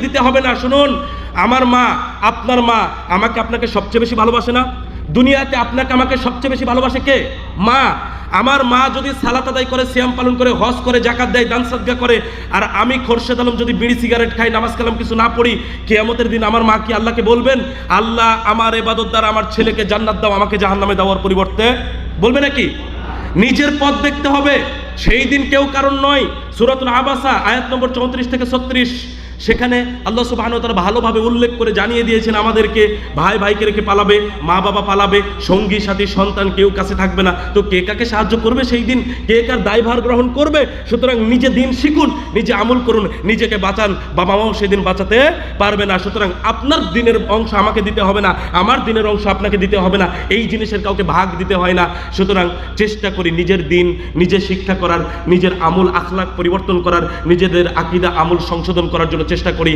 দিতে হবে না। শুনুন, আমার মা, আপনার মা আমাকে আপনাকে সবচেয়ে বেশি ভালোবাসে না? দুনিয়াতে আপনাকে আমাকে সবচেয়ে বেশি ভালোবাসে কে? মা। আমার মা যদি সালাত আদায় করে, সিয়াম পালন করে, হজ করে, যাকাত দেয়, দান সাদকা করে, আর আমি খোরশেদ আলম যদি বিড়ি সিগারেট খাই, নামাজ কালাম কিছু না পড়ি, কিয়ামতের দিন আমার মা কি আল্লাহকে বলবেন, আল্লাহ আমার ইবাদত দ্বারা আমার ছেলেকে জান্নাত দাও, আমাকে জাহান্নামে দেওয়ার পরিবর্তে? বলবে নাকি? নিজের পথ দেখতে হবে, সেই দিন কেউ কারণ নয়। সূরাতুল আবাসা আয়াত নম্বর 34 থেকে 36, সেখানে আল্লাহ সুবহানাহু ওয়া তাআলা ভালোভাবে উল্লেখ করে জানিয়ে দিয়েছেন আমাদেরকে, ভাই ভাইকে রেখে পালাবে, মা বাবা পালাবে, সঙ্গী সাথী সন্তান কেউ কাছে থাকবে না। তো কে কাকে সাহায্য করবে সেই দিন? কে কার দায়ভার গ্রহণ করবে? সুতরাং নিজে দিন শিখুন, নিজে আমল করুন, নিজেকে বাঁচান, বাবা মাও সেদিন বাঁচাতে পারবে না। সুতরাং আপনার দিনের অংশ আমাকে দিতে হবে না, আমার দিনের অংশ আপনাকে দিতে হবে না, এই জিনিসের কাউকে ভাগ দিতে হয় না। সুতরাং চেষ্টা করি নিজের দিন নিজে শিক্ষা করার, নিজের আমল আখলাক পরিবর্তন করার, নিজেদের আকীদা আমল সংশোধন করার জন্য চেষ্টা করি।